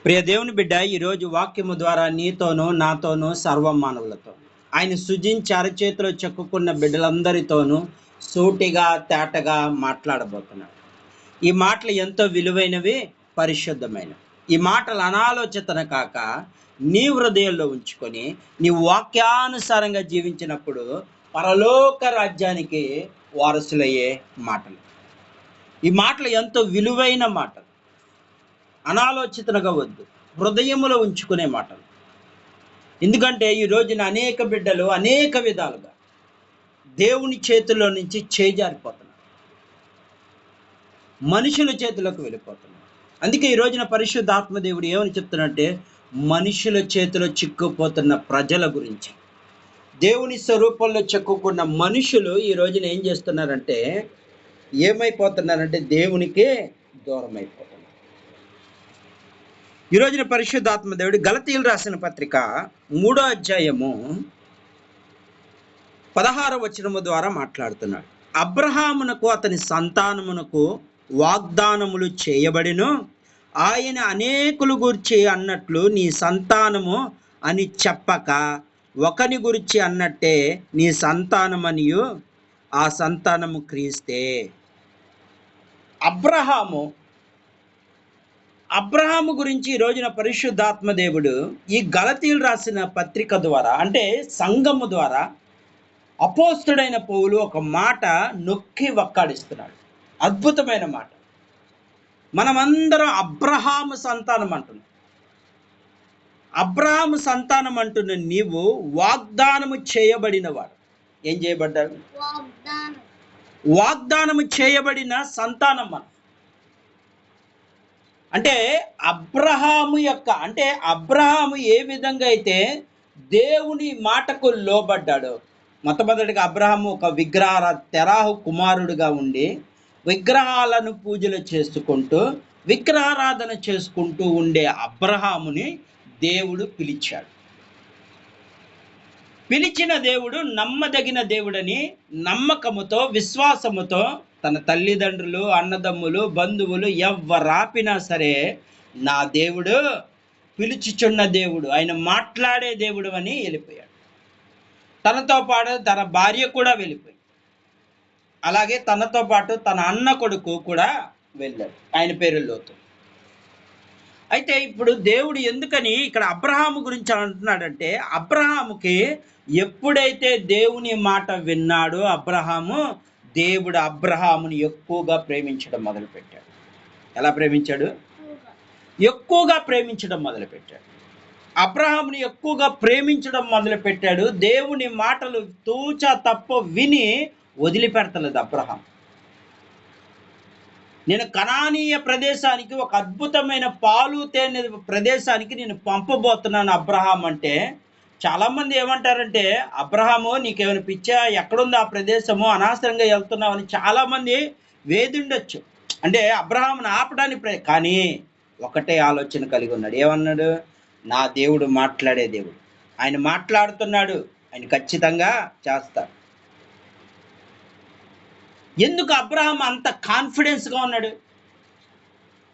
ప్రియ దేవుని బిడ్డ, ఈరోజు వాక్యము ద్వారా నీతోనూ నాతోనూ సర్వ మానవులతో ఆయన సృజించి అరచేతిలో చెక్కుకున్న బిడ్డలందరితోనూ సూటిగా తేటగా మాట్లాడబోతున్నాడు. ఈ మాటలు ఎంతో విలువైనవి, పరిశుద్ధమైనవి. ఈ మాటలు అనాలోచితన కాక నీ హృదయంలో ఉంచుకొని నీ వాక్యానుసారంగా జీవించినప్పుడు పరలోక రాజ్యానికి వారసులయ్యే మాటలు. ఈ మాటలు ఎంతో విలువైన మాటలు, అనాలోచితనగా వద్దు, హృదయములో ఉంచుకునే మాటలు. ఎందుకంటే ఈ రోజున అనేక బిడ్డలు అనేక విధాలుగా దేవుని చేతిలో నుంచి చేజారిపోతున్నారు, మనుషుల చేతిలోకి వెళ్ళిపోతున్నారు. అందుకే ఈ రోజున పరిశుద్ధాత్మ దేవుడు ఏమని చెప్తున్నట్టే, మనుషుల చేతిలో చిక్కుపోతున్న ప్రజల గురించి, దేవుని స్వరూపంలో చెక్కుకున్న మనుషులు ఈ రోజున ఏం చేస్తున్నారంటే, ఏమైపోతున్నారంటే దేవునికే దూరం అయిపోతున్నారు. ఈ రోజున పరిశుద్ధాత్మ దేవుడు గలతీయులు రాసిన పత్రిక 3వ అధ్యాయము 16వ వచనము ద్వారా మాట్లాడుతున్నాడు. అబ్రహామునకు అతని సంతానమునకు వాగ్దానములు చేయబడిను, ఆయన అనేకులు గురించి అన్నట్లు నీ సంతానము అని చెప్పక ఒకని గురించి అన్నట్టే నీ సంతానమనియు, ఆ సంతానము క్రీస్తే. అబ్రహాము గురించి ఈ రోజున పరిశుద్ధాత్మ దేవుడు ఈ గలతీయులు రాసిన పత్రిక ద్వారా, అంటే సంఘము ద్వారా అపోస్తుడైన పౌలు ఒక మాట నొక్కి వక్కాడిస్తున్నాడు. అద్భుతమైన మాట. మనమందరం అబ్రహాము సంతానం అంటున్నాం. అబ్రహాము సంతానం అంటున్న నీవు వాగ్దానము చేయబడిన వాడు. ఏం చేయబడ్డాడు? వాగ్దానము చేయబడిన సంతానం మనం. అంటే అబ్రహాము ఏ విధంగా అయితే దేవుని మాటకు లోబడ్డాడో, మొట్టమొదటిగా అబ్రహాము ఒక తెరాహు కుమారుడుగా ఉండి విగ్రహాలను పూజలు చేసుకుంటూ విగ్రహారాధన చేసుకుంటూ ఉండే అబ్రహాముని దేవుడు పిలిచాడు. పిలిచిన దేవుడు నమ్మదగిన దేవుడని నమ్మకముతో, విశ్వాసముతో తన తల్లిదండ్రులు, అన్నదమ్ములు, బంధువులు ఎవ్వరాపినా సరే, నా దేవుడు పిలుచుచున్న దేవుడు, ఆయన మాట్లాడే దేవుడు అని వెళ్ళిపోయాడు. తనతో పాటు తన భార్య కూడా వెళ్ళిపోయింది. అలాగే తనతో పాటు తన అన్న కొడుకు కూడా వెళ్ళాడు, ఆయన పేరు లోతు. అయితే ఇప్పుడు దేవుడు ఎందుకని ఇక్కడ అబ్రహాము గురించి అంటున్నాడంటే, అబ్రహాముకి ఎప్పుడైతే దేవుని మాట విన్నాడో దేవుడు అబ్రహాముని ఎక్కువగా ప్రేమించడం మొదలుపెట్టాడు. ఎలా ప్రేమించాడు? ఎక్కువగా ప్రేమించడం మొదలుపెట్టాడు. అబ్రహాముని ఎక్కువగా ప్రేమించడం మొదలుపెట్టాడు. దేవుని మాటలు తూచా తప్ప విని వదిలిపెడతలేదు అబ్రహాం. నేను కనానీయ ప్రదేశానికి, ఒక అద్భుతమైన పాలు తేనె ప్రదేశానికి నేను పంపబోతున్నాను అబ్రహాం అంటే, చాలామంది ఏమంటారంటే, అబ్రహాము నీకేమైనా పిచ్చా, ఎక్కడుంది ఆ ప్రదేశము, అనవసరంగా వెళ్తున్నావు అని చాలామంది వేధిండొచ్చు. అంటే అబ్రహామును ఆపడానికి కానీ ఒకటే ఆలోచన కలిగి ఉన్నాడు. ఏమన్నాడు? నా దేవుడు మాట్లాడే దేవుడు, ఆయన మాట్లాడుతున్నాడు, ఆయన ఖచ్చితంగా చేస్తాడు. ఎందుకు అబ్రహాం అంత కాన్ఫిడెన్స్గా ఉన్నాడు?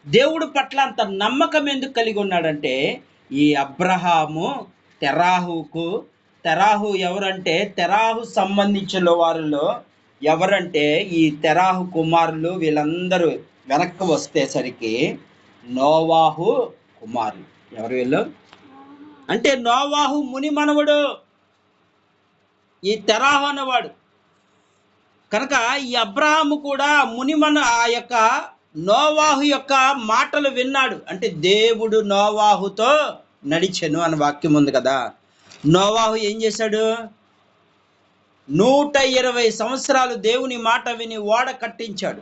దేవుడు పట్ల అంత నమ్మకం ఎందుకు కలిగి ఉన్నాడంటే, ఈ అబ్రహాము తెరాహు ఎవరంటే, తెరాహు సంబంధించిన వారిలో ఎవరంటే ఈ తెరాహు కుమారులు వీళ్ళందరూ వెనక్కి వస్తేసరికి నోవాహు కుమారులు. ఎవరు వీళ్ళు అంటే, నోవాహు ముని మనవడు ఈ తెరాహు అన్నవాడు. కనుక ఈ అబ్రహాము కూడా ఆ యొక్క నోవాహు యొక్క మాటలు విన్నాడు. అంటే దేవుడు నోవాహుతో నడిచెను అని వాక్యం ఉంది కదా. నోవాహు ఏం చేశాడు? 120 సంవత్సరాలు దేవుని మాట విని ఓడ కట్టించాడు.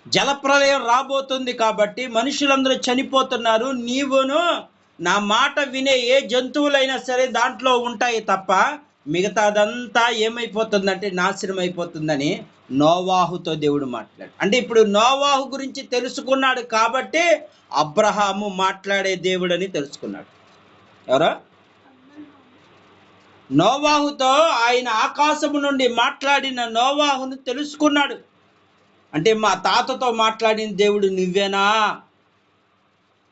జలప్రలయం రాబోతుంది కాబట్టి మనుషులందరూ చనిపోతున్నారు, నీవును నా మాట వినే ఏ జంతువులైనా సరే దాంట్లో ఉంటాయి తప్ప మిగతాదంతా ఏమైపోతుందంటే నాశనం అయిపోతుందని నోవాహుతో దేవుడు మాట్లాడు. అంటే ఇప్పుడు నోవాహు గురించి తెలుసుకున్నాడు కాబట్టి అబ్రహాము మాట్లాడే దేవుడని తెలుసుకున్నాడు. ఎవరో నోవాహుతో ఆయన ఆకాశము నుండి మాట్లాడిన నోవాహును తెలుసుకున్నాడు. అంటే మా తాతతో మాట్లాడిన దేవుడు నువ్వేనా?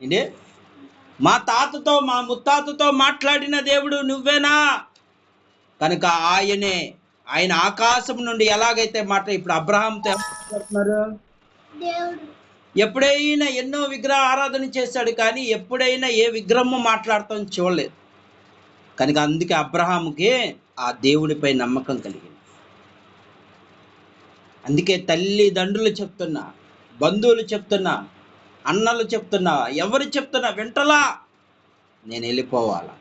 ఏంటి? మా తాతతో మా ముత్తాతతో మాట్లాడిన దేవుడు నువ్వేనా? కనుక ఆయన ఆకాశం నుండి ఎలాగైతే ఇప్పుడు అబ్రహాంతో మాట్లాడుతున్నారు. ఎప్పుడైనా ఎన్నో విగ్రహ ఆరాధన చేశాడు, కానీ ఎప్పుడైనా ఏ విగ్రహము మాట్లాడతాం చూడలేదు. కనుక అందుకే అబ్రహాముకి ఆ దేవుడిపై నమ్మకం కలిగింది. అందుకే తల్లిదండ్రులు చెప్తున్నా, బంధువులు చెప్తున్నా, అన్నలు చెప్తున్నా, ఎవరు చెప్తున్నా వింటలా, నేను వెళ్ళిపోవాలా,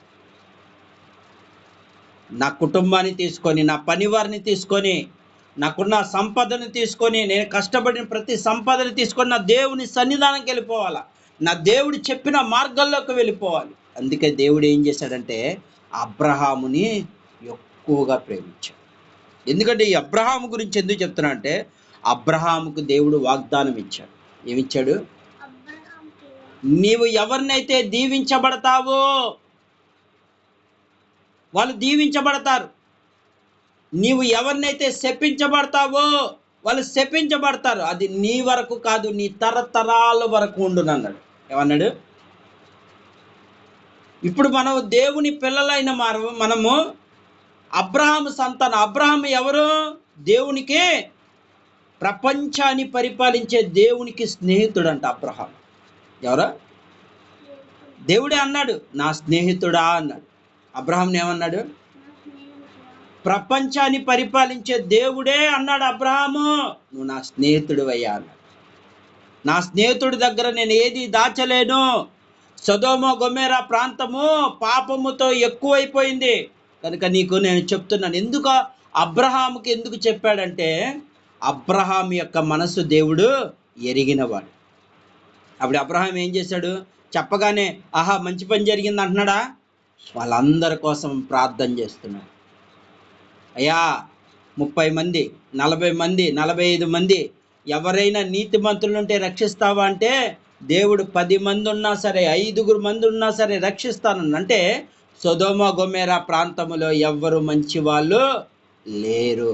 నా కుటుంబాన్ని తీసుకొని, నా పనివారిని తీసుకొని, నాకున్న సంపదను తీసుకొని, నేను కష్టపడిన ప్రతి సంపదను తీసుకొని నా దేవుని సన్నిధానంకి వెళ్ళిపోవాలా, నా దేవుడు చెప్పిన మార్గాల్లోకి వెళ్ళిపోవాలి. అందుకే దేవుడు ఏం చేశాడంటే అబ్రహాముని ఎక్కువగా ప్రేమించాడు. ఎందుకంటే ఈ అబ్రహాము గురించి ఎందుకు చెప్తున్నా అంటే, అబ్రహాముకు దేవుడు వాగ్దానం ఇచ్చాడు. ఏమిచ్చాడు? నీవు ఎవరినైతే దీవించబడతావో వాళ్ళు దీవించబడతారు, నీవు ఎవరినైతే శపించబడతావో వాళ్ళు శపించబడతారు. అది నీ వరకు కాదు, నీ తరతరాల వరకు ఉండునన్నాడు. ఏమన్నాడు? ఇప్పుడు మనం దేవుని పిల్లలైన మనము అబ్రహాము సంతానం. అబ్రహాము ఎవరు? దేవునికి, ప్రపంచాన్ని పరిపాలించే దేవునికి స్నేహితుడు అంట అబ్రహాం. ఎవరా? దేవుడే అన్నాడు నా స్నేహితుడా అన్నాడు. అబ్రహాంని ఏమన్నాడు? ప్రపంచాన్ని పరిపాలించే దేవుడే అన్నాడు అబ్రహాము, నువ్వు నా స్నేహితుడు అయ్యా అన్నాడు. నా స్నేహితుడి దగ్గర నేను ఏది దాచలేను. సొదొమ గొమొర్రా ప్రాంతము పాపముతో ఎక్కువైపోయింది కనుక నీకు నేను చెప్తున్నాను. ఎందుకు అబ్రహాముకి ఎందుకు చెప్పాడంటే, అబ్రహాం యొక్క మనసు దేవుడు ఎరిగినవాడు. అప్పుడు అబ్రహాం ఏం చేశాడు? చెప్పగానే ఆహా మంచి పని జరిగింది అంటున్నాడా? వాళ్ళందరి కోసం ప్రార్థన చేస్తున్నాడు. అయ్యా 30 మంది, 40 మంది, 45 మంది ఎవరైనా నీతిమంతులు ఉంటే రక్షిస్తావా అంటే, దేవుడు 10 మంది ఉన్నా సరే, 5 మంది ఉన్నా సరే రక్షిస్తానని. అంటే సొదొమ గొమొర్రా ప్రాంతంలో ఎవ్వరు మంచి వాళ్ళు లేరు.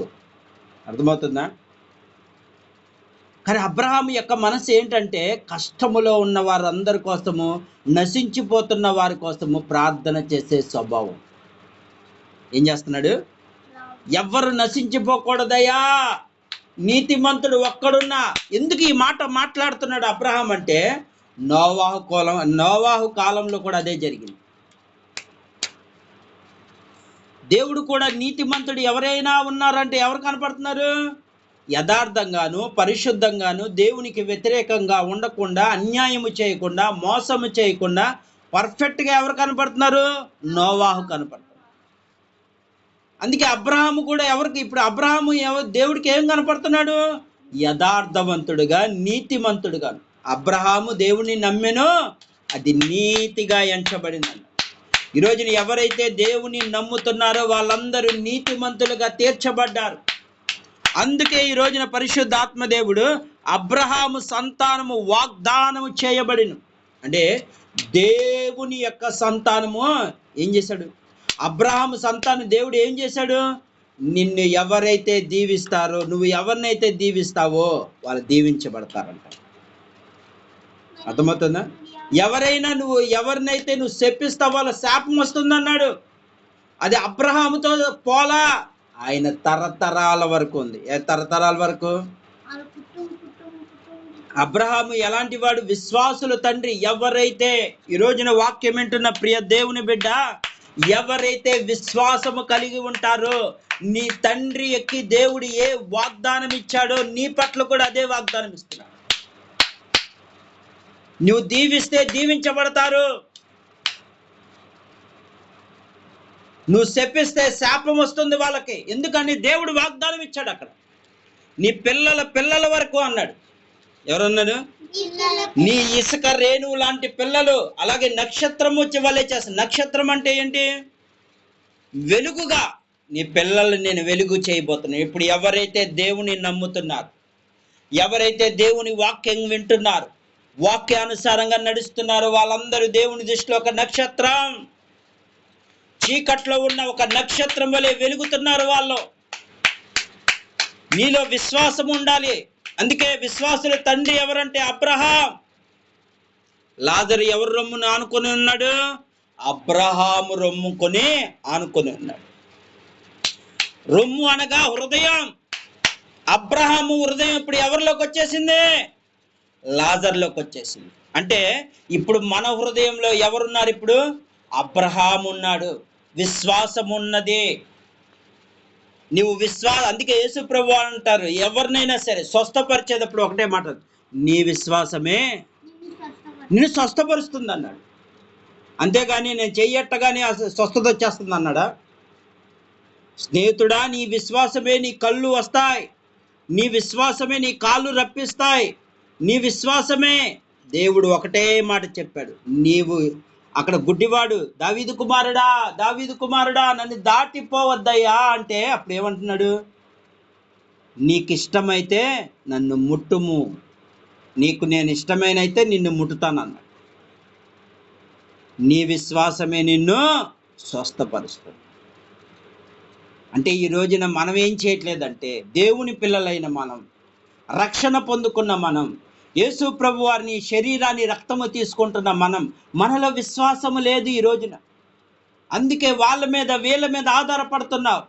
అర్థమవుతుందా? కానీ అబ్రహాం యొక్క మనసు ఏంటంటే, కష్టములో ఉన్న వారందరి కోసము, నశించిపోతున్న వారి కోసము ప్రార్థన చేసే స్వభావం. ఏం చేస్తున్నాడు? ఎవ్వరు నశించిపోకూడదయ్యా, నీతిమంతుడు ఒక్కడున్నా. ఎందుకు ఈ మాట మాట్లాడుతున్నాడు అబ్రహాం అంటే, నోవాహు కాలంలో కూడా అదే జరిగింది. దేవుడు కూడా నీతిమంతుడు ఎవరైనా ఉన్నారంటే ఎవరు కనపడుతున్నారు? యథార్థంగాను పరిశుద్ధంగాను దేవునికి వ్యతిరేకంగా ఉండకుండా, అన్యాయము చేయకుండా, మోసము చేయకుండా పర్ఫెక్ట్గా ఎవరు కనపడుతున్నారు? నోవాహు కనపడుతున్నారు. అందుకే అబ్రహాము కూడా ఇప్పుడు అబ్రహాము దేవుడికి ఏం కనపడుతున్నాడు? యథార్థవంతుడుగా, నీతిమంతుడుగా. అబ్రహాము దేవుని నమ్మెను, అది నీతిగా ఎంచబడిందన్న. ఈరోజున ఎవరైతే దేవుని నమ్ముతున్నారో వాళ్ళందరూ నీతిమంతులుగా తీర్చబడ్డారు. అందుకే ఈ రోజున పరిశుద్ధాత్మ దేవుడు అబ్రహాము సంతానము వాగ్దానము చేయబడిను. అంటే దేవుని యొక్క సంతానము ఏం చేశాడు? అబ్రహాము సంతానం దేవుడు ఏం చేశాడు? నిన్ను ఎవరైతే దీవిస్తారో, నువ్వు ఎవరినైతే దీవిస్తావో వాళ్ళు దీవించబడతారంట. అర్థమవుతుందా? ఎవరినైతే నువ్వు శపిస్తావో వాళ్ళ శాపం వస్తుందన్నాడు. అది అబ్రహాముతో పోలా, ఆయన తరతరాల వరకు ఉంది. తరతరాల వరకు. అబ్రహాము ఎలాంటి వాడు? విశ్వాసుల తండ్రి. ఎవరైతే ఈ రోజున వాక్యం వింటున్న ప్రియ దేవుని బిడ్డ, ఎవరైతే విశ్వాసము కలిగి ఉంటారో, నీ తండ్రి ఎక్కి దేవుడు ఏ వాగ్దానం ఇచ్చాడో నీ పట్ల కూడా అదే వాగ్దానం ఇస్తున్నాడు. నువ్వు దీవిస్తే దీవించబడతారు, నువ్వు శపిస్తే శాపం వస్తుంది వాళ్ళకి. ఎందుకని? దేవుడు వాగ్దానం ఇచ్చాడు అక్కడ. నీ పిల్లల వరకు అన్నాడు. ఎవరన్నాడు? నీ ఇసుక రేణువు లాంటి పిల్లలు, అలాగే నక్షత్రం వచ్చి వలె చేస్తాను. నక్షత్రం అంటే ఏంటి? వెలుగుగా నీ పిల్లలు నేను వెలుగు చేయబోతున్నాను. ఇప్పుడు ఎవరైతే దేవుని నమ్ముతున్నారు, ఎవరైతే దేవుని వాక్యం వింటున్నారు, వాక్యానుసారంగా నడుస్తున్నారు, వాళ్ళందరూ దేవుని దృష్టిలో ఒక నక్షత్రం, చీకట్లో ఉన్న ఒక నక్షత్రం వలె వెలుగుతున్నారు వాళ్ళు. నీలో విశ్వాసం ఉండాలి. అందుకే విశ్వాసుల తండ్రి ఎవరంటే అబ్రహాం. లాజరు ఎవరు రొమ్మును ఆనుకొని ఉన్నాడు? అబ్రహాము రొమ్ముకొని ఆనుకొని ఉన్నాడు. రొమ్ము అనగా హృదయం. అబ్రహాము హృదయం ఇప్పుడు ఎవరిలోకి వచ్చేసింది? లాజర్లోకి వచ్చేసింది. అంటే ఇప్పుడు మన హృదయంలో ఎవరున్నారు? ఇప్పుడు అబ్రహాము ఉన్నాడు. విశ్వాసం ఉన్నది. నువ్వు అందుకే యేసు ప్రభు అంటారు, ఎవరినైనా సరే స్వస్థపరిచేటప్పుడు ఒకటే మాట, నీ విశ్వాసమే నిన్ను స్వస్థపరుస్తుంది అన్నాడు. అంతేగాని నేను చెయ్యట్టగానే స్వస్థత వచ్చేస్తుంది అన్నాడా? స్నేహితుడా, నీ విశ్వాసమే నీ కళ్ళు వస్తాయి, నీ విశ్వాసమే నీ కాళ్ళు రప్పిస్తాయి, నీ విశ్వాసమే. దేవుడు ఒకటే మాట చెప్పాడు, నీవు అక్కడ గుడ్డివాడు, దావీదు కుమారుడా, దావీదు కుమారుడా, నన్ను దాటిపోవద్దయ్యా అంటే అప్పుడు ఏమంటున్నాడు? నీకు ఇష్టమైతే నన్ను ముట్టుము, నీకు నేను ఇష్టమైనైతే నిన్ను ముట్టుతానన్నాడు. నీ విశ్వాసమే నిన్ను స్వస్థపరుస్తుంది. అంటే ఈ రోజున మనం ఏం చేయట్లేదంటే, దేవుని పిల్లలైన మనం, రక్షణ పొందుకున్న మనం, యేసు ప్రభు వారిని శరీరాన్ని రక్తము తీసుకుంటున్న మనం, మనలో విశ్వాసము లేదు ఈ రోజున. అందుకే వాళ్ళ మీద వీళ్ళ మీద ఆధారపడుతున్నావు.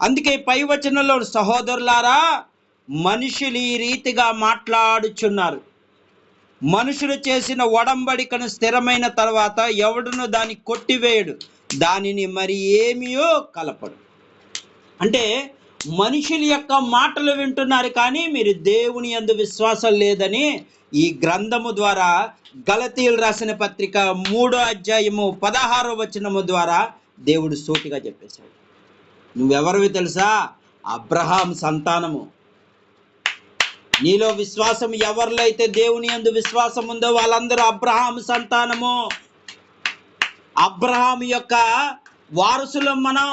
అందుకే పై వచనంలో, సహోదరులారా, మనుషులు ఈ రీతిగా మాట్లాడుచున్నారు, మనుషులు చేసిన ఒడంబడికను స్థిరమైన తర్వాత ఎవడును దాన్ని కొట్టివేయడు, దానిని మరి ఏమియో కలపడు. అంటే మనుషుల యొక్క మాటలు వింటున్నారు, కానీ మీరు దేవుని యందు విశ్వాసం లేదని ఈ గ్రంథము ద్వారా, గలతీయులు రాసిన పత్రిక 3వ అధ్యాయము 16వ వచనము ద్వారా దేవుడు సూటిగా చెప్పేశాడు. నువ్వెవరివి తెలుసా? అబ్రహాం సంతానము. నీలో విశ్వాసం ఎవరిలో అయితే దేవుని యందు విశ్వాసం ఉందో వాళ్ళందరూ అబ్రహాం సంతానము. అబ్రహాం యొక్క వారసులం మనం,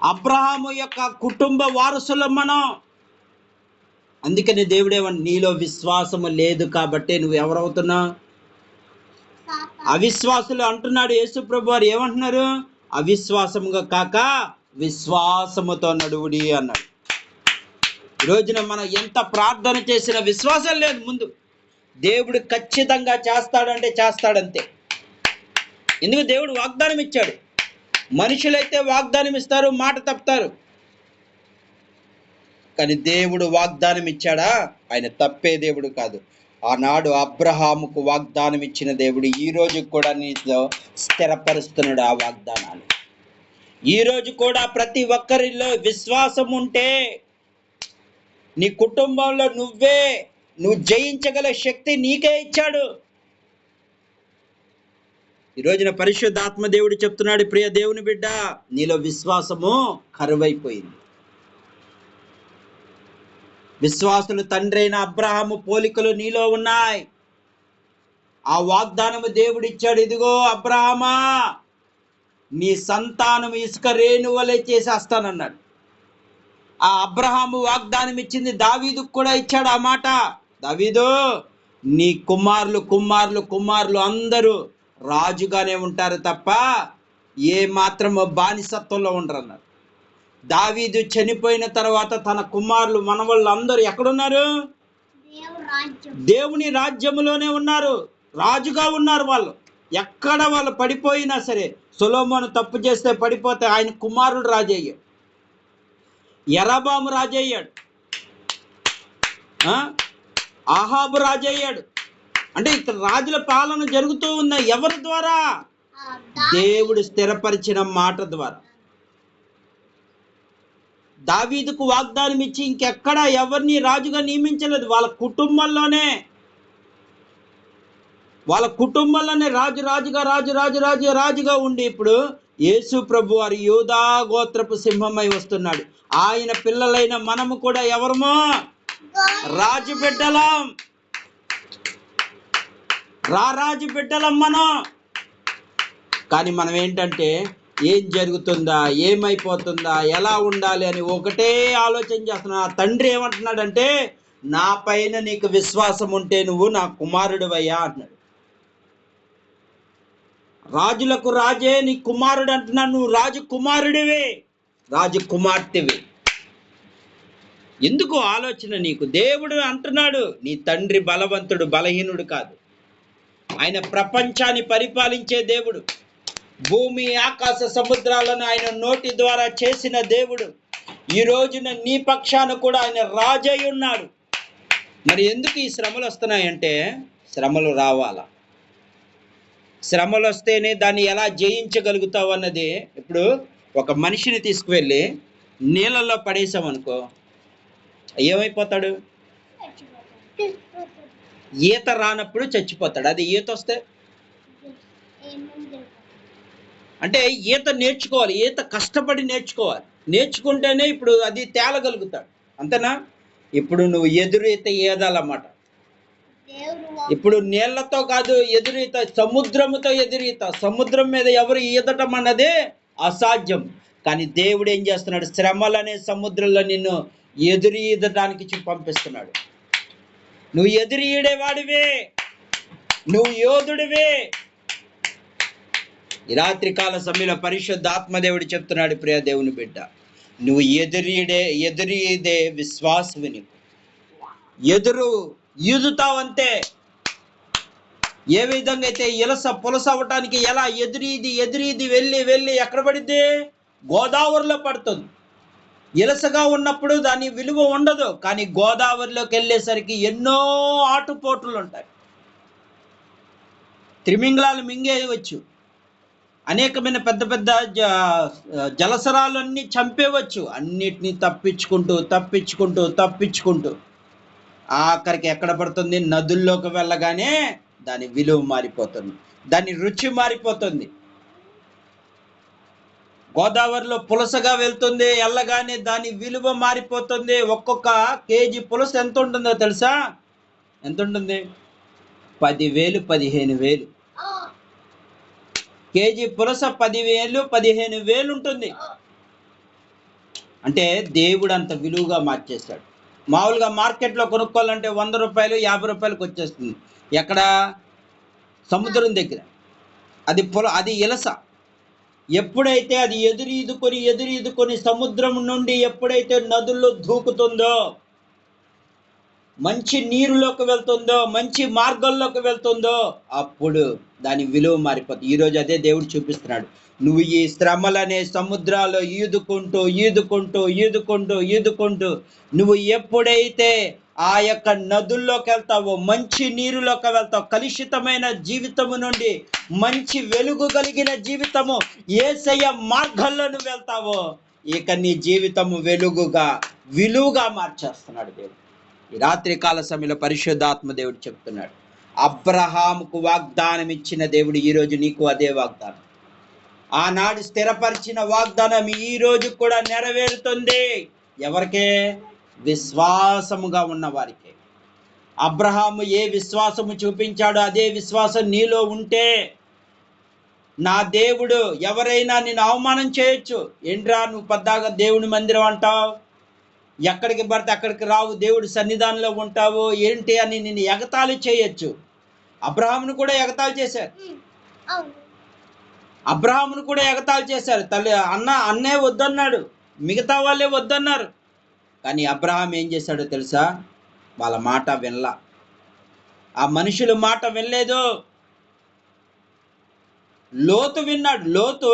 అబ్రహాము యొక్క కుటుంబ వారసులం మనం. అందుకని దేవుడేమన్నా, నీలో విశ్వాసము లేదు కాబట్టి నువ్వు ఎవరవుతున్నావు? అవిశ్వాసులు అంటున్నాడు యేసు ప్రభు వారు. ఏమంటున్నారు? అవిశ్వాసముగా కాక విశ్వాసముతో నడువుడి అన్నాడు. ఈ రోజున మనం ఎంత ప్రార్థన చేసినా విశ్వాసం లేదు. ముందు దేవుడు ఖచ్చితంగా చేస్తాడంటే చేస్తాడంతే. ఎందుకు? దేవుడు వాగ్దానం ఇచ్చాడు. మనుషులైతే వాగ్దానం ఇస్తారు, మాట తప్పుతారు. కానీ దేవుడు వాగ్దానం ఇచ్చాడా? ఆయన తప్పే దేవుడు కాదు. ఆనాడు అబ్రహాముకు వాగ్దానం ఇచ్చిన దేవుడు ఈ రోజు కూడా నీతో స్థిరపరుస్తున్నాడు ఆ వాగ్దానాలు. ఈ రోజు కూడా ప్రతి ఒక్కరిలో విశ్వాసం ఉంటే నీ కుటుంబంలో నువ్వు జయించగల శక్తి నీకే ఇచ్చాడు. ఈ రోజున పరిశుద్ధాత్మ దేవుడు చెప్తున్నాడు, ప్రియ దేవుని బిడ్డ, నీలో విశ్వాసము కరువైపోయింది. విశ్వాసులు తండ్రి అయిన అబ్రహాము పోలికలు నీలో ఉన్నాయి. ఆ వాగ్దానము దేవుడు ఇచ్చాడు. ఇదిగో అబ్రహామా, నీ సంతానం ఇసుక రేణువలే చేసేస్తానన్నాడు. ఆ అబ్రహాము వాగ్దానం ఇచ్చింది దావీదుకు కూడా ఇచ్చాడు ఆ మాట. దావీదు, నీ కుమారులు కుమారులు కుమారులు అందరూ రాజుగానే ఉంటారు తప్ప ఏ మాత్రము బానిసత్వంలో ఉండరు అన్నారు. దావీదు చనిపోయిన తర్వాత తన కుమారులు మనవాళ్ళు అందరూ ఎక్కడున్నారు? దేవుని రాజ్యములోనే ఉన్నారు, రాజుగా ఉన్నారు. వాళ్ళు ఎక్కడ వాళ్ళు పడిపోయినా సరే, సొలొమోను తప్పు చేస్తే పడిపోతే ఆయన కుమారుడు రాజయ్యాడు, యరబాము రాజయ్యాడు, ఆహాబు రాజయ్యాడు. అంటే ఇక్కడ రాజుల పాలన జరుగుతూ ఉన్నాయి. ఎవరి ద్వారా? దేవుడు స్థిరపరిచిన మాట ద్వారా. దావీదుకు వాగ్దానం ఇచ్చి ఇంకెక్కడ ఎవరిని రాజుగా నియమించలేదు. వాళ్ళ కుటుంబంలోనే రాజుగా ఉండి ఇప్పుడు యేసు ప్రభు వారు యూదా గోత్రపు సింహమై వస్తున్నాడు. ఆయన పిల్లలైన మనము కూడా ఎవరమో? రాజు బిడ్డలం, రాజు బిడ్డలం మనం. కానీ మనం ఏంటంటే, ఏం జరుగుతుందా, ఏమైపోతుందా, ఎలా ఉండాలి అని ఒకటే ఆలోచన చేస్తున్నా. తండ్రి ఏమంటున్నాడంటే, నా పైన నీకు విశ్వాసం ఉంటే నువ్వు నా కుమారుడివయ్యా అంటున్నాడు. రాజులకు రాజే నీ కుమారుడు అంటున్నాడు. నువ్వు రాజు కుమారుడివి, రాజు కుమార్తెవి. ఎందుకు ఆలోచన నీకు? దేవుడు అంటున్నాడు, నీ తండ్రి బలవంతుడు, బలహీనుడు కాదు. ఆయన ప్రపంచాన్ని పరిపాలించే దేవుడు. భూమి ఆకాశ సముద్రాలను ఆయన నోటి ద్వారా చేసిన దేవుడు. ఈ రోజున నీ పక్షాన కూడా ఆయన రాజై ఉన్నాడు. మరి ఎందుకు ఈ శ్రమలు వస్తున్నాయంటే, శ్రమలు రావాలా. శ్రమలు వస్తేనే దాన్ని ఎలా జయించగలుగుతావు అన్నది. ఇప్పుడు ఒక మనిషిని తీసుకువెళ్ళి నీళ్ళల్లో పడేసామనుకో, ఏమైపోతాడు? ఈత రానప్పుడు చచ్చిపోతాడు. అది ఈత వస్తే అంటే ఈత నేర్చుకోవాలి. ఈత కష్టపడి నేర్చుకోవాలి. నేర్చుకుంటేనే ఇప్పుడు అది తేలగలుగుతాడు. అంతేనా? ఇప్పుడు నువ్వు ఎదురీత ఈదాలన్నమాట. ఇప్పుడు నీళ్లతో కాదు ఎదురీత, సముద్రముతో ఎదురీత. సముద్రం మీద ఎవరు ఈదటం అన్నదే అసాధ్యం. కానీ దేవుడు ఏం చేస్తున్నాడు? శ్రమలనే సముద్రంలో నిన్ను ఎదురు ఈదటానికి పంపిస్తున్నాడు. నువ్వు ఎదురు ఈడేవాడివే, నువ్వు యోధుడివే. ఈ రాత్రి కాల సమయంలో పరిశుద్ధాత్మదేవుడు చెప్తున్నాడు, ప్రియ దేవుని బిడ్డ, నువ్వు ఎదురీదే విశ్వాసవి. నీకు ఎదురు ఈదుతావంతే. ఏ విధంగా అయితే ఇలస పులస అవ్వటానికి ఎలా ఎదురీది వెళ్ళి ఎక్కడ పడిద్ది? గోదావరిలో పడుతుంది. ఇలసగా ఉన్నప్పుడు దాని విలువ ఉండదు. కానీ గోదావరిలోకి వెళ్ళేసరికి ఎన్నో ఆటుపోట్లు ఉంటాయి. త్రిమింగళాలు మింగేయవచ్చు, అనేకమైన పెద్ద పెద్ద జలసరాలన్నీ చంపేవచ్చు. అన్నిటినీ తప్పించుకుంటూ ఆఖరికి ఎక్కడ పడుతుంది? నదుల్లోకి వెళ్ళగానే దాని విలువ మారిపోతుంది, దాని రుచి మారిపోతుంది. గోదావరిలో పులసగా వెళ్తుంది, వెళ్ళగానే దాని విలువ మారిపోతుంది. ఒక్కొక్క కేజీ పులస ఎంత ఉంటుందో తెలుసా? ఎంత ఉంటుంది? 10,000 15,000. కేజీ పులస 10,000 15,000 ఉంటుంది. అంటే దేవుడు అంత విలువగా మార్చేశాడు. మామూలుగా మార్కెట్లో కొనుక్కోవాలంటే 100 రూపాయలు 50 రూపాయలకు వచ్చేస్తుంది. ఎక్కడ? సముద్రం దగ్గర. అది ఇలస. ఎప్పుడైతే అది ఎదురీదుకొని సముద్రం నుండి ఎప్పుడైతే నదుల్లో దూకుతుందో, మంచి నీరులోకి వెళ్తుందో, మంచి మార్గంలోకి వెళ్తుందో, అప్పుడు దాని విలువ మారిపోతుంది. ఈరోజు అదే దేవుడు చూపిస్తున్నాడు. నువ్వు ఈ శ్రమలనే సముద్రాల్లో ఈదుకుంటూ నువ్వు ఎప్పుడైతే ఆ యొక్క నదుల్లోకి వెళ్తావో, మంచి నీరులోకి వెళ్తావు, కలుషితమైన జీవితము నుండి మంచి వెలుగు కలిగిన జీవితము యేసయ్య మార్గంలో నువ్వు వెళ్తావో, ఇక నీ జీవితము విలువగా మార్చేస్తున్నాడు దేవుడు. ఈ రాత్రి కాల సమయంలో పరిశుద్ధాత్మ దేవుడు చెప్తున్నాడు, అబ్రహాముకు వాగ్దానం ఇచ్చిన దేవుడు ఈరోజు నీకు అదే వాగ్దానం. ఆనాడు స్థిరపరిచిన వాగ్దానం ఈ రోజు కూడా నెరవేరుతుంది. ఎవరికే? విశ్వాసముగా ఉన్న వారికే. అబ్రహాము ఏ విశ్వాసము చూపించాడో అదే విశ్వాసం నీలో ఉంటే, నా దేవుడు, ఎవరైనా నిన్ను అవమానం చేయొచ్చు. ఏంట్రా నువ్వు పద్దాగా దేవుని మందిరం అంటావు, ఎక్కడికి పడితే అక్కడికి రావు, దేవుడి సన్నిధానంలో ఉంటావు ఏంటి అని నిన్ను ఎగతాళి చేయొచ్చు. అబ్రహామును కూడా ఎగతాళి చేశారు. తల్లి అన్నే వద్దన్నాడు, మిగతా వాళ్ళే వద్దన్నారు. కానీ అబ్రహాం ఏం చేశాడో తెలుసా? వాళ్ళ మాట వినలా. ఆ మనుషుల మాట వినలేదు. లోతు విన్నాడు. లోతు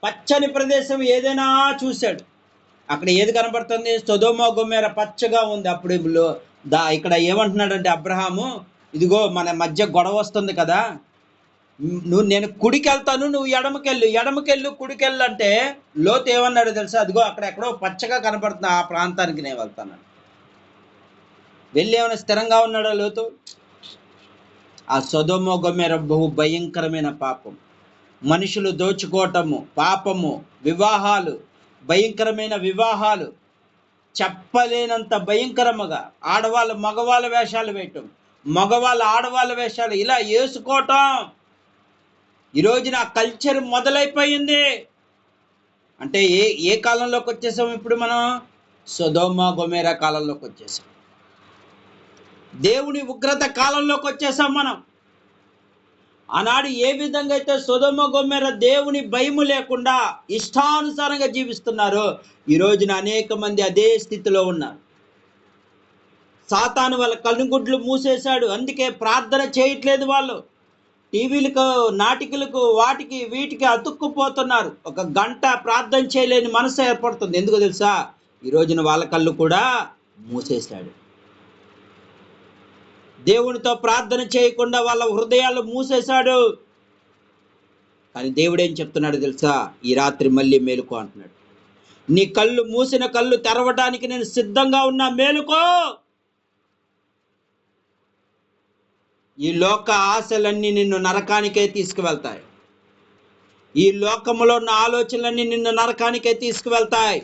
పచ్చని ప్రదేశం ఏదైనా చూశాడు. అక్కడ ఏది కనబడుతుంది? సొదొమ గొమొర్రా పచ్చగా ఉంది. అప్పుడు ఇక్కడ ఏమంటున్నాడంటే అబ్రహాము, ఇదిగో మన మధ్య గొడవ వస్తుంది కదా, నేను కుడికి వెళ్తాను, నువ్వు ఎడమకెళ్ళు కుడికెళ్ళు అంటే లోతు ఏమన్నాడు తెలుసా? అదిగో అక్కడెక్కడో పచ్చగా కనబడుతుంది, ఆ ప్రాంతానికి నేను వెళ్తాను. వెళ్ళి ఏమైనా స్థిరంగా ఉన్నాడో లోతు? ఆ సొదొమ గొమొర్రా బహు భయంకరమైన పాపం, మనుషులు దోచుకోవటము, పాపము, వివాహాలు, భయంకరమైన వివాహాలు, చెప్పలేనంత భయంకరముగా ఆడవాళ్ళు మగవాళ్ళ వేషాలు వేయటం, మగవాళ్ళు ఆడవాళ్ళ వేషాలు ఇలా వేసుకోవటం. ఈరోజు నా కల్చర్ మొదలైపోయింది. అంటే ఏ కాలంలోకి వచ్చేసాం ఇప్పుడు మనం? సొదొమ గొమొర్రా కాలంలోకి వచ్చేసాం. దేవుని ఉగ్రత కాలంలోకి వచ్చేసాం మనం. ఆనాడు ఏ విధంగా అయితే సొదొమ గొమొర్రా దేవుని భయము లేకుండా ఇష్టానుసారంగా జీవిస్తున్నారో, ఈ రోజున అనేక మంది అదే స్థితిలో ఉన్నారు. సాతాను వాళ్ళ కనుగుడ్లు మూసేశాడు. అందుకే ప్రార్థన చేయట్లేదు వాళ్ళు. టీవీలకు, నాటికలకు, వాటికి వీటికి అతుక్కుపోతున్నారు. ఒక గంట ప్రార్థన చేయలేని మనసు ఏర్పడుతుంది. ఎందుకు తెలుసా? ఈ రోజున వాళ్ళ కళ్ళు కూడా మూసేశాడు. దేవునితో ప్రార్థన చేయకుండా వాళ్ళ హృదయాలు మూసేశాడు. కానీ దేవుడు ఏం చెప్తున్నాడు తెలుసా? ఈ రాత్రి మళ్ళీ మేలుకో అంటున్నాడు. నీ కళ్ళు మూసిన కళ్ళు తెరవడానికి నేను సిద్ధంగా ఉన్నా, మేలుకో. ఈ లోక ఆశలన్నీ నిన్ను నరకానికే తీసుకువెళ్తాయి. ఈ లోకములో ఉన్న ఆలోచనలన్నీ నిన్ను నరకానికే తీసుకువెళ్తాయి.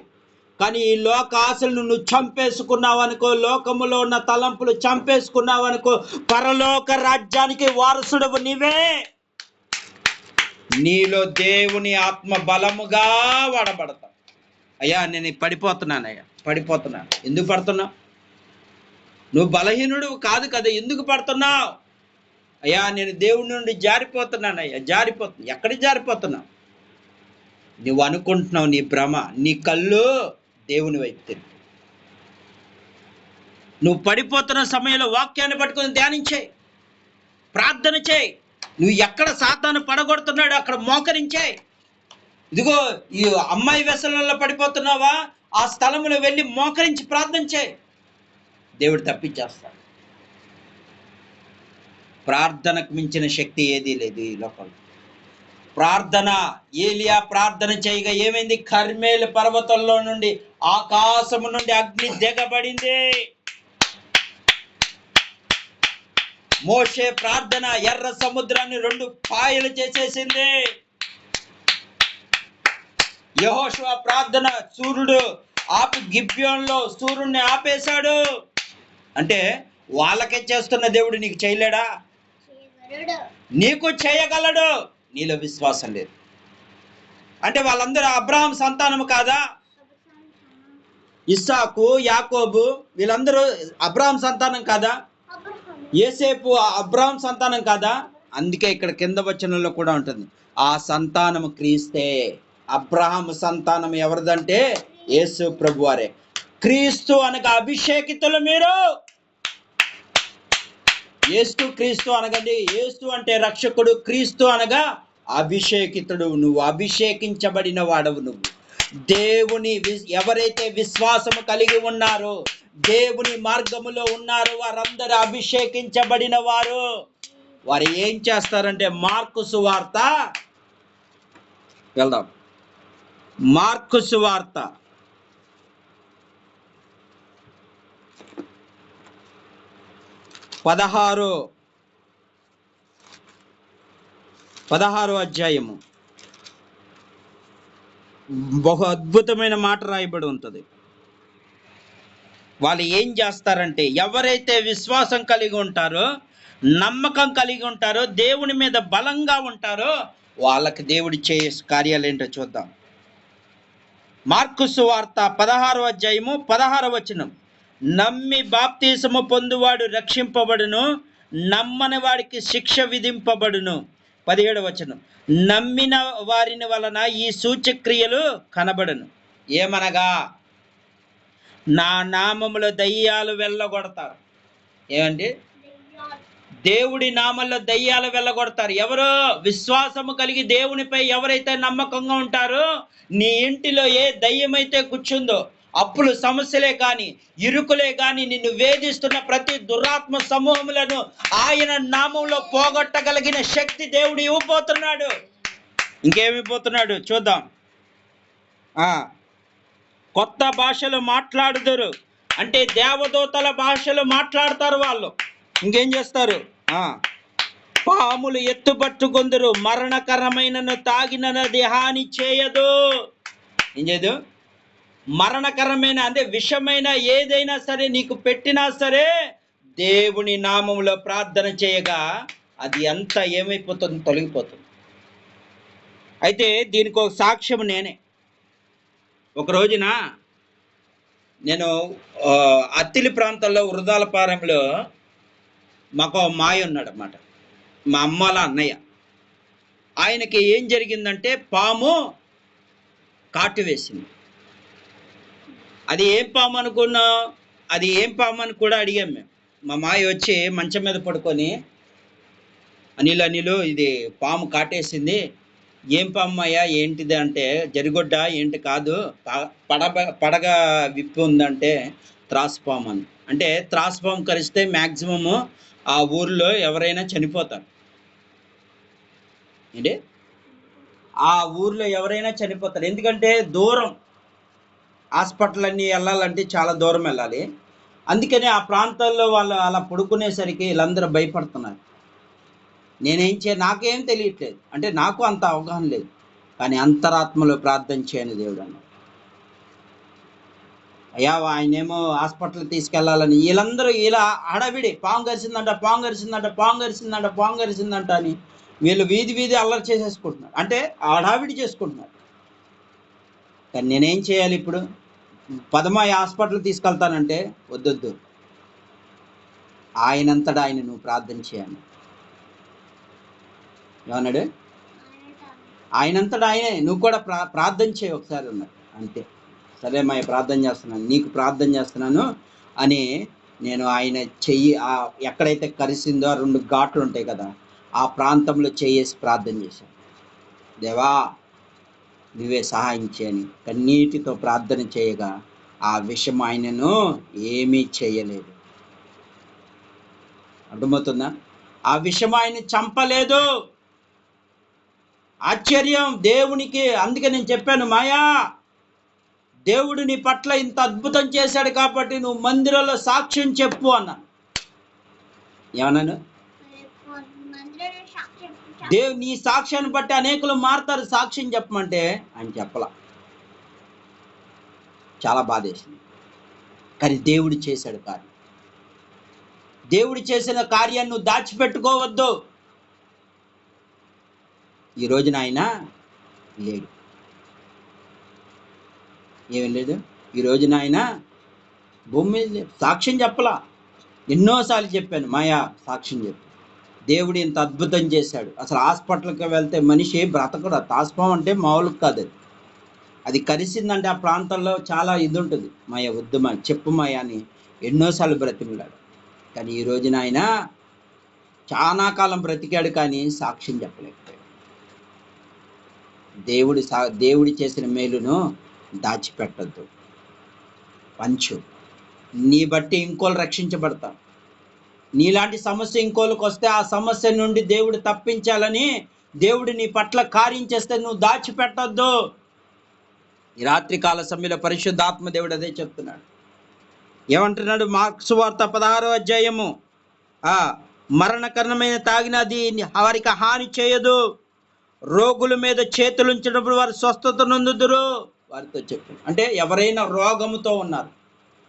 కానీ ఈ లోక ఆశలను నువ్వు చంపేసుకున్నావు అనుకో, లోకములో ఉన్న తలంపులు చంపేసుకున్నావు అనుకో, పరలోక రాజ్యానికి వారసుడవు నీవే. నీలో దేవుని ఆత్మ బలముగా వాడబడతావు. అయ్యా నేను పడిపోతున్నానయ్యా, పడిపోతున్నాను. ఎందుకు పడుతున్నావు? నువ్వు బలహీనుడు కాదు కదా, ఎందుకు పడుతున్నావు? అయ్యా నేను దేవుడి నుండి జారిపోతున్నానయ్యా, జారిపోతున్నా. ఎక్కడికి జారిపోతున్నావు? నువ్వు అనుకుంటున్నావు, నీ భ్రమ. నీ కళ్ళు దేవుని వైపు తిరుగు. నువ్వు పడిపోతున్న సమయంలో వాక్యాన్ని పట్టుకొని ధ్యానించేయి, ప్రార్థన చేయి. నువ్వు ఎక్కడ సాతాను పడగొడుతున్నాడు అక్కడ మోకరించేయి. ఇదిగో ఈ అమ్మాయి వ్యసనంలో పడిపోతున్నావా, ఆ స్థలంలో వెళ్ళి మోకరించి ప్రార్థన చేయి, దేవుడు తప్పించేస్తాడు. ప్రార్థనకు మించిన శక్తి ఏదీ లేదు ఈ లోకంలో. ప్రార్థన, ఏలియా ప్రార్థన చేయగా ఏమైంది? కర్మేలు పర్వతంలో నుండి, ఆకాశము నుండి అగ్ని దిగబడింది. మోషే ప్రార్థన ఎర్ర సముద్రాన్ని 2 పాయలు చేసేసింది. యెహోషువ ప్రార్థన సూర్యుడు ఆపి గిబ్యోన్లో సూర్యుడిని ఆపేశాడు. అంటే వాళ్ళకే చేస్తున్న దేవుడు నీకు చేయలేడా? నీకు చేయగలడు. నీలో విశ్వాసం లేదు. అంటే వాళ్ళందరూ అబ్రహాం సంతానము కాదా? ఇస్సాకు, యాకోబు వీళ్ళందరూ అబ్రహాం సంతానం కాదా? యోసేపు అబ్రహాం సంతానం కాదా? అందుకే ఇక్కడ కింద వచనంలో కూడా ఉంటుంది, ఆ సంతానము క్రీస్తే. అబ్రహాం సంతానం ఎవరిదంటే యేసు ప్రభువారే. క్రీస్తు అనగా అభిషేకితులు మీరు. యేసు క్రీస్తు అనగండి. యేసు అంటే రక్షకుడు, క్రీస్తు అనగా అభిషేకితుడు. నువ్వు అభిషేకించబడిన వాడవు. నువ్వు దేవుని ఎవరైతే విశ్వాసము కలిగి ఉన్నారో, దేవుని మార్గములో ఉన్నారో, వారందరూ అభిషేకించబడిన వారు. వారు ఏం చేస్తారంటే, మార్కు సువార్త వెళ్దాం. మార్కు సువార్త 16వ అధ్యాయము. బహు అద్భుతమైన మాట రాయబడి ఉంటుంది. వాళ్ళు ఏం చేస్తారంటే, ఎవరైతే విశ్వాసం కలిగి ఉంటారో, నమ్మకం కలిగి ఉంటారో, దేవుని మీద బలంగా ఉంటారో, వాళ్ళకి దేవుడి చేసే కార్యాలు ఏంటో చూద్దాం. మార్కు సువార్త 16వ అధ్యాయము 16వ వచనం. నమ్మి బాప్తీసము పొందువాడు రక్షింపబడును, నమ్మని వాడికి శిక్ష విధింపబడును. 17వ వచనం. నమ్మిన వారిని వలన ఈ సూచక్రియలు కనబడును. ఏమనగా, నా నామములో దయ్యాలు వెళ్ళగొడతారు. ఏమండి? దేవుడి నామంలో దయ్యాలు వెళ్ళగొడతారు. ఎవరు? విశ్వాసము కలిగి దేవునిపై ఎవరైతే నమ్మకంగా ఉంటారో, నీ ఇంటిలో ఏ దయ్యమైతే కూర్చుందో, అప్పులు సమస్యలే కానీ, ఇరుకులే కానీ, నిన్ను వేధిస్తున్న ప్రతి దురాత్మ సమూహములను ఆయన నామంలో పోగొట్టగలిగిన శక్తి దేవుడు ఇవ్వబోతున్నాడు. ఇంకేమిపోతున్నాడు చూద్దాం. కొత్త భాషలు మాట్లాడుదురు. అంటే దేవదూతల భాషలు మాట్లాడతారు వాళ్ళు. ఇంకేం చేస్తారు? పాములు ఎత్తుపట్టుకొందురు, మరణకరమైనను తాగినది హాని చేయదు. ఏం చేయదు? మరణకరమైన అంటే విషమైన ఏదైనా సరే నీకు పెట్టినా సరే, దేవుని నామములో ప్రార్థన చేయగా అది ఎంత ఏమైపోతుంది? తొలగిపోతుంది. అయితే దీనికి ఒక సాక్ష్యం నేనే. ఒక రోజున నేను అత్తిలి ప్రాంతంలో వృధాలపాలెంలో మాకు మాయ ఉన్నాడు అన్నమాట. మా అమ్మల అన్నయ్య. ఆయనకి ఏం జరిగిందంటే, పాము కాటు వేసింది. అది ఏం పాము అనుకున్నాం? అది ఏం పాము అని కూడా అడిగాం మేము. మా మాయ వచ్చి మంచం మీద పడుకొని, అనిలు ఇది పాము కాటేసింది. ఏం పాము అయ్యా, ఏంటిది అంటే, జరిగొడ్డ ఏంటి కాదు, పడగ విప్పి ఉందంటే త్రాసుపాము అని. అంటే త్రాసుపాము కరిస్తే మ్యాక్సిమము ఆ ఊర్లో ఎవరైనా చనిపోతారు. ఏంటి, ఆ ఊర్లో ఎవరైనా చనిపోతారు. ఎందుకంటే దూరం, హాస్పిటల్ అన్నీ వెళ్ళాలంటే చాలా దూరం వెళ్ళాలి. అందుకని ఆ ప్రాంతాల్లో వాళ్ళు అలా పడుకునేసరికి వీళ్ళందరూ భయపడుతున్నారు. నాకేం తెలియట్లేదు, అంటే నాకు అంత అవగాహన లేదు, కానీ అంతరాత్మలో ప్రార్థన చేయని దేవుడు అన్నాడు. అయ్యా ఆయనేమో హాస్పిటల్ తీసుకెళ్లాలని, వీళ్ళందరూ ఇలా హడావిడి, పాము గరిసిందంట అని వీళ్ళు వీధి అల్లరి చేసేసుకుంటున్నారు, అంటే హడావిడి చేసుకుంటున్నారు. కానీ నేనేం చేయాలి ఇప్పుడు? పదమాయి హాస్పిటల్ తీసుకెళ్తానంటే వద్దొద్దు, ఆయనంతటా ఆయన నువ్వు ప్రార్థన చేయాలి. ఏమన్నాడు? ఆయనంతటా ఆయనే, నువ్వు కూడా ప్రార్థన చేయి ఒకసారి అన్నాడు. అంతే. సరే మా ప్రార్థన చేస్తున్నాను, నీకు ప్రార్థన చేస్తున్నాను అని నేను ఆయన చెయ్యి ఎక్కడైతే కరిసిందో 2 ఘాట్లు ఉంటాయి కదా, ఆ ప్రాంతంలో చేయేసి ప్రార్థన చేశాను. దేవా నువ్వే సహాయం చేయని కన్నీటితో ప్రార్థన చేయగా ఆ విషయం ఆయనను ఏమీ చేయలేదు. అర్థమవుతుందా? ఆ విషయం ఆయన చంపలేదు. ఆశ్చర్యం దేవునికి. అందుకే నేను చెప్పాను, మాయా దేవుడు నీ పట్ల ఇంత అద్భుతం చేశాడు కాబట్టి నువ్వు మందిరంలో సాక్ష్యం చెప్పు అన్నాను. ఏమన్నాను? నీ సాక్ష్యాన్ని బట్టి అనేకులు మారుతారు, సాక్ష్యం చెప్పమంటే ఆయన చెప్పలా. చాలా బాధేసింది. కానీ దేవుడు చేశాడు కార్యం. దేవుడు చేసిన కార్యాన్ని నువ్వు దాచిపెట్టుకోవద్దు. ఈ రోజున ఆయన లేడు. ఏమీ లేదు. ఈ రోజున ఆయన భూమి మీద లేదు. సాక్ష్యం చెప్పలా. ఎన్నోసార్లు చెప్పాను, మాయా సాక్ష్యం చెప్పు, దేవుడు ఇంత అద్భుతం చేశాడు. అసలు హాస్పిటల్కి వెళ్తే మనిషి బ్రతకడు. తాస్పం అంటే మామూలు కాదు, అది కరిసిందంటే ఆ ప్రాంతంలో చాలా ఇది ఉంటుంది. మాయ వద్దు మా చెప్పు మాయ అని ఎన్నోసార్లు బ్రతిమలాడు. కానీ ఈ రోజున ఆయన చాలా కాలం బ్రతికాడు, కానీ సాక్ష్యం చెప్పలేకపోయాడు. దేవుడి చేసిన మేలును దాచిపెట్టద్దు, పంచు. నీ బట్టి ఇంకోళ్ళు రక్షించబడతారు. నీలాంటి సమస్య ఇంకోళ్ళకి వస్తే ఆ సమస్య నుండి దేవుడు తప్పించాలని దేవుడు నీ పట్ల కార్యం చేస్తే నువ్వు దాచిపెట్టద్దు. ఈ రాత్రికాల సమయంలో పరిశుద్ధాత్మ దేవుడు అదే చెప్తున్నాడు. ఏమంటున్నాడు? మార్క్సు వార్త 16వ అధ్యాయము, మరణకరణమైన తాగినది వారికి హాని చేయదు, రోగుల మీద చేతులుంచినప్పుడు వారు స్వస్థత నొందుదురు వారితో చెప్పు. అంటే ఎవరైనా రోగముతో ఉన్నారు,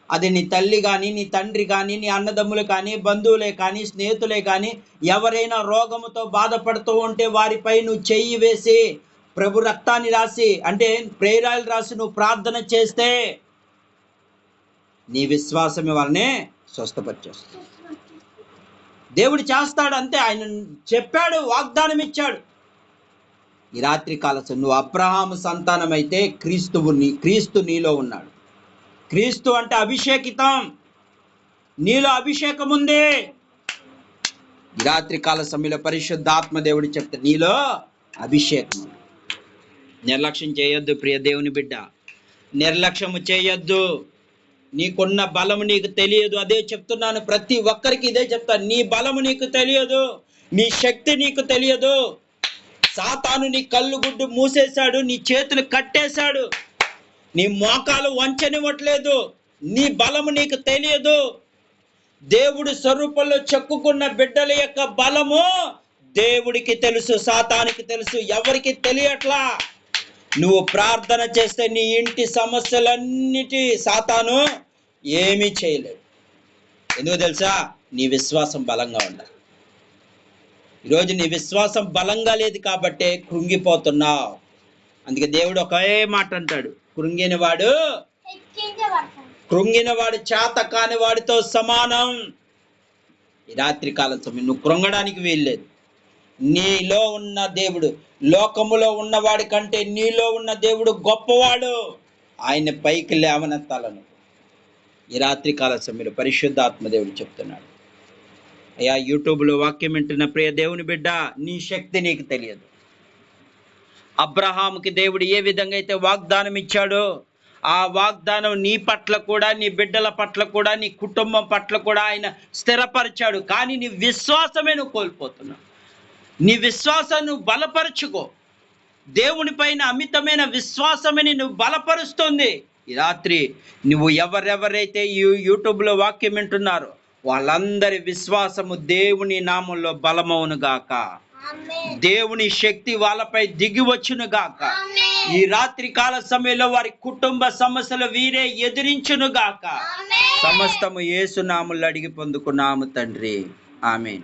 అది నీ తల్లి కానీ, నీ తండ్రి కానీ, నీ అన్నదమ్ములు కానీ, బంధువులే కానీ, స్నేహితులే కానీ, ఎవరైనా రోగముతో బాధపడుతూ ఉంటే వారిపై నువ్వు చెయ్యి వేసి ప్రభు రక్తాన్ని రాసి, అంటే ప్రేరాలు రాసి నువ్వు ప్రార్థన చేస్తే నీ విశ్వాసమే వాళ్ళని స్వస్థపరిచేస్తుంది. దేవుడు చేస్తాడు, అంతే. ఆయన చెప్పాడు, వాగ్దానం ఇచ్చాడు. ఈ రాత్రి కాలం నువ్వు అబ్రహాము సంతానం అయితే క్రీస్తు నీలో ఉన్నాడు. క్రీస్తు అంటే అభిషేకితం, నీలో అభిషేకం ఉంది. ఈ రాత్రి కాల సమయంలో పరిశుద్ధాత్మ దేవుడు చెప్తే నీలో అభిషేకం. నిర్లక్ష్యం చేయొద్దు ప్రియ దేవుని బిడ్డ, నిర్లక్ష్యము చేయొద్దు. నీకున్న బలము నీకు తెలియదు, అదే చెప్తున్నాను. ప్రతి ఒక్కరికి ఇదే చెప్తాను. నీ బలము నీకు తెలియదు, నీ శక్తి నీకు తెలియదు. సాతాను నీ కళ్ళు గుడ్డు మూసేశాడు, నీ చేతులు కట్టేశాడు, నీ మోకాలు వంచనివ్వట్లేదు. నీ బలము నీకు తెలియదు. దేవుడి స్వరూపంలో చెక్కుకున్న బిడ్డల యొక్క బలము దేవుడికి తెలుసు, సాతానికి తెలుసు, ఎవరికి తెలియట్లా. నువ్వు ప్రార్థన చేస్తే నీ ఇంటి సమస్యలన్నిటి సాతాను ఏమీ చేయలేడు. ఎందుకు తెలుసా? నీ విశ్వాసం బలంగా ఉండాలి. ఈరోజు నీ విశ్వాసం బలంగా లేదు కాబట్టే కృంగిపోతున్నావు. అందుకే దేవుడు ఒకే మాట అంటాడు, కృంగినవాడు చేత కాని వాడితో సమానం. ఈ రాత్రి కాలం సమయం నువ్వు కృంగడానికి వీల్లేదు. నీలో ఉన్న దేవుడు లోకములో ఉన్నవాడి కంటే నీలో ఉన్న దేవుడు గొప్పవాడు. ఆయన పైకి లేవనెత్తాలను ఈ రాత్రి కాల సమయంలో పరిశుద్ధాత్మ దేవుడు చెప్తున్నాడు. అయ్యా, యూట్యూబ్లో వాక్యం వింటున్న ప్రియ దేవుని బిడ్డ, నీ శక్తి నీకు తెలియదు. అబ్రహాముకి దేవుడు ఏ విధంగా అయితే వాగ్దానం ఇచ్చాడో ఆ వాగ్దానం నీ పట్ల కూడా, నీ బిడ్డల పట్ల కూడా, నీ కుటుంబం పట్ల కూడా ఆయన స్థిరపరిచాడు. కానీ నీ విశ్వాసమే నువ్వు కోల్పోతున్నావు. నీ విశ్వాసాన్ని బలపరుచుకో. దేవుని పైన అమితమైన విశ్వాసమని నువ్వు బలపరుస్తుంది. ఈ రాత్రి నువ్వు ఎవరెవరైతే ఈ యూట్యూబ్లో వాక్యం వింటున్నారో వాళ్ళందరి విశ్వాసము దేవుని నామంలో బలమవును గాక. దేవుని శక్తి వాళ్ళపై దిగి వచ్చును గాక. ఈ రాత్రి కాల సమయంలో వారి కుటుంబ సమస్యలు వీరే ఎదిరించును గాక. సమస్తము యేసు నామములో అడిగి పొందుకున్నాము తండ్రి. ఆమేన్.